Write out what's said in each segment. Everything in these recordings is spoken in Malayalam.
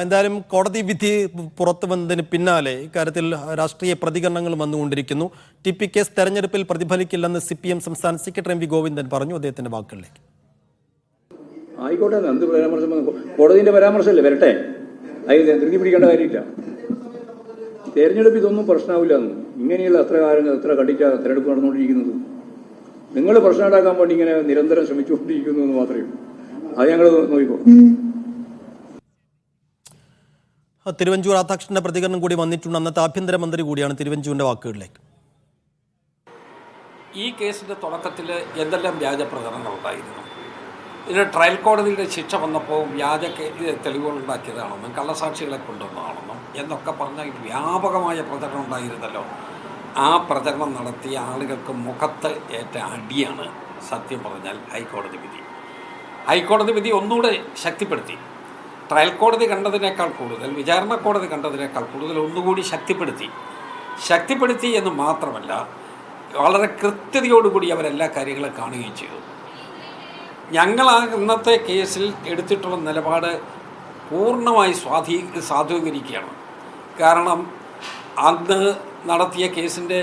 എന്തായാലും കോടതി വിധി പുറത്തു വന്നതിന് പിന്നാലെ ഇക്കാര്യത്തിൽ രാഷ്ട്രീയ പ്രതികരണങ്ങൾ വന്നുകൊണ്ടിരിക്കുന്നു. ടി.പി. കേസ് തെരഞ്ഞെടുപ്പിൽ പ്രതിഫലിക്കില്ലെന്ന് CPM സംസ്ഥാന സെക്രട്ടറി M.V. ഗോവിന്ദൻ പറഞ്ഞു. അദ്ദേഹത്തിന്റെ വാക്കുകളിലേക്ക്. ആയിക്കോട്ടെ, എന്ത് പരാമർശം കോടതിന്റെ പരാമർശമല്ലേ, വരട്ടെ. അതിന് ധൃതി പിടിക്കേണ്ട കാര്യമില്ല. തെരഞ്ഞെടുപ്പ് ഇതൊന്നും പ്രശ്നമാവില്ല. ഇങ്ങനെയുള്ള എത്ര കടിച്ച തെരഞ്ഞെടുപ്പ് നടന്നുകൊണ്ടിരിക്കുന്നത്. നിങ്ങൾ പ്രശ്നം ഉണ്ടാക്കാൻ വേണ്ടി ഇങ്ങനെ നിരന്തരം ശ്രമിച്ചുകൊണ്ടിരിക്കുന്നു എന്ന് മാത്രമേ ഉള്ളൂ. അത് ഞങ്ങൾ നോക്കിക്കോ. തിരുവഞ്ചൂർ രാധാകൃഷ്ണന്റെ പ്രതികരണം കൂടി വന്നിട്ടുണ്ട്. അന്നത്തെ ആഭ്യന്തരമന്ത്രി കൂടിയാണ്. തിരുവഞ്ചൂരിന്റെ വാക്കുകളിലേക്ക്. ഈ കേസിന്റെ തുടക്കത്തിൽ എന്തെല്ലാം വ്യാജ പ്രചരണങ്ങൾ ഉണ്ടായിരുന്നു. ഇതിന് ട്രയൽ കോടതിയുടെ ശിക്ഷ വന്നപ്പോൾ വ്യാജ തെളിവുകൾ ഉണ്ടാക്കിയതാണെന്നും കള്ളസാക്ഷികളെ കൊണ്ടുവന്നതാണെന്നും എന്നൊക്കെ പറഞ്ഞാൽ വ്യാപകമായ പ്രചരണം ഉണ്ടായിരുന്നല്ലോ. ആ പ്രചരണം നടത്തിയ ആളുകൾക്ക് മുഖത്ത് ഏറ്റ അടിയാണ് സത്യം പറഞ്ഞാൽ ഹൈക്കോടതി വിധി. ഹൈക്കോടതി വിധി ഒന്നുകൂടെ ശക്തിപ്പെടുത്തി. ട്രയൽ കോടതി കണ്ടതിനേക്കാൾ കൂടുതൽ, വിചാരണ കോടതി കണ്ടതിനേക്കാൾ കൂടുതൽ ഒന്നുകൂടി ശക്തിപ്പെടുത്തി എന്ന് മാത്രമല്ല, വളരെ കൃത്യതയോടുകൂടി അവരെല്ലാ കാര്യങ്ങളും കാണുകയും ചെയ്തു. ഞങ്ങൾ ഇന്നത്തെ കേസിൽ എടുത്തിട്ടുള്ള നിലപാട് പൂർണ്ണമായി സാധൂകരിക്കുകയാണ്. കാരണം അന്ന് നടത്തിയ കേസിൻ്റെ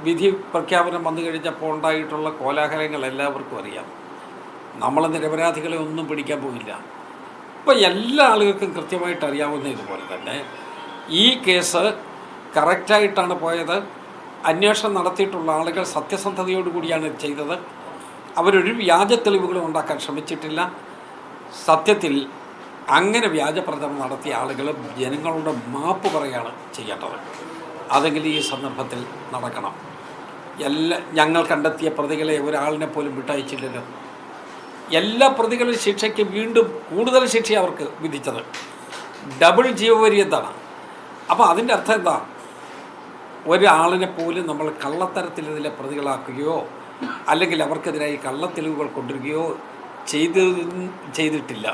വിധി പ്രഖ്യാപനം വന്നു കഴിഞ്ഞപ്പോൾ ഉണ്ടായിട്ടുള്ള കോലാഹലങ്ങൾ എല്ലാവർക്കും അറിയാം. നമ്മൾ നിരപരാധികളെ ഒന്നും പിടിക്കാൻ പോകില്ല. ഇപ്പോൾ എല്ലാ ആളുകൾക്കും കൃത്യമായിട്ട് അറിയാവുന്ന ഇതുപോലെ തന്നെ ഈ കേസ് കറക്റ്റായിട്ടാണ് പോയത്. അന്വേഷണം നടത്തിയിട്ടുള്ള ആളുകൾ സത്യസന്ധതയോടുകൂടിയാണ് ചെയ്തത്. അവരൊരു വ്യാജ തെളിവുകളും ഉണ്ടാക്കാൻ ശ്രമിച്ചിട്ടില്ല. സത്യത്തിൽ അങ്ങനെ വ്യാജ പ്രചരണം നടത്തിയ ആളുകൾ ജനങ്ങളോട് മാപ്പ് പറയുകയാണ് ചെയ്യേണ്ടത്. അതെങ്കിലും ഈ സന്ദർഭത്തിൽ നടക്കണം. ഞങ്ങൾ കണ്ടെത്തിയ പ്രതികളെ ഒരാളിനെ പോലും വിട്ടയച്ചില്ലല്ലോ. എല്ലാ പ്രതികളും ശിക്ഷയ്ക്ക് വീണ്ടും കൂടുതൽ ശിക്ഷ അവർക്ക് വിധിച്ചത്. ഡബിൾ ജീവപര്യന്താണ്. അപ്പോൾ അതിൻ്റെ അർത്ഥം എന്താ? ഒരാളിനെ പോലും നമ്മൾ കള്ളത്തരത്തിൽ ഇതിലെ പ്രതികളാക്കുകയോ അല്ലെങ്കിൽ അവർക്കെതിരായി കള്ളത്തെളിവുകൾ കൊണ്ടുവരികയോ ചെയ്തിട്ടില്ല.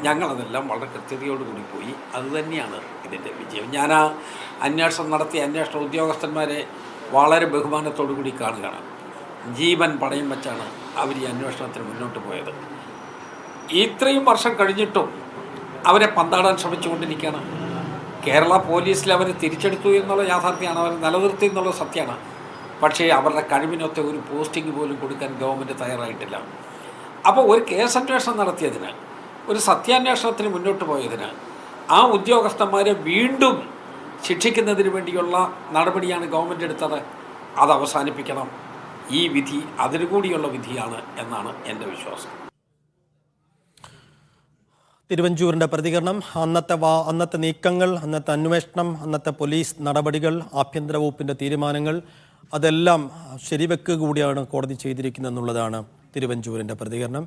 ഞങ്ങളതെല്ലാം വളരെ കൃത്യതയോടുകൂടി പോയി. അതുതന്നെയാണ് ഇതിൻ്റെ വിജയം. ഞാൻ ആ അന്വേഷണം നടത്തിയ അന്വേഷണ ഉദ്യോഗസ്ഥന്മാരെ വളരെ ബഹുമാനത്തോടു കൂടി കാണുകയാണ്. ജീവൻ പണയം വെച്ചാണ് അവർ ഈ അന്വേഷണത്തിന് മുന്നോട്ട് പോയത്. ഇത്രയും വർഷം കഴിഞ്ഞിട്ടും അവരെ പന്താടാൻ ശ്രമിച്ചുകൊണ്ടിരിക്കുകയാണ്. കേരള പോലീസിൽ അവർ തിരിച്ചെടുത്തു എന്നുള്ള യാഥാർത്ഥ്യമാണ്, അവർ നിലനിർത്തി എന്നുള്ള സത്യമാണ്. പക്ഷേ അവരുടെ കഴിവിനൊത്ത ഒരു പോസ്റ്റിംഗ് പോലും കൊടുക്കാൻ ഗവൺമെൻറ് തയ്യാറായിട്ടില്ല. അപ്പോൾ ഒരു കേസന്വേഷണം നടത്തിയതിന്, ഒരു സത്യാന്വേഷണത്തിന് മുന്നോട്ട് പോയതിന് ആ ഉദ്യോഗസ്ഥന്മാരെ വീണ്ടും ശിക്ഷിക്കുന്നതിന് വേണ്ടിയുള്ള നടപടിയാണ് ഗവൺമെൻറ് എടുത്തത്. അത് അവസാനിപ്പിക്കണം. ഈ വിധി അതിനുകൂടിയുള്ള വിധിയാണ് എന്നാണ് എൻ്റെ വിശ്വാസം. തിരുവഞ്ചൂരിൻ്റെ പ്രതികരണം. അന്നത്തെ നീക്കങ്ങൾ, അന്നത്തെ അന്വേഷണം, അന്നത്തെ പോലീസ് നടപടികൾ, ആഭ്യന്തര വകുപ്പിൻ്റെ തീരുമാനങ്ങൾ, അതെല്ലാം ശരിവെക്കുക കൂടിയാണ് കോടതി ചെയ്തിരിക്കുന്നതെന്നുള്ളതാണ് തിരുവഞ്ചൂരിൻ്റെ പ്രതികരണം.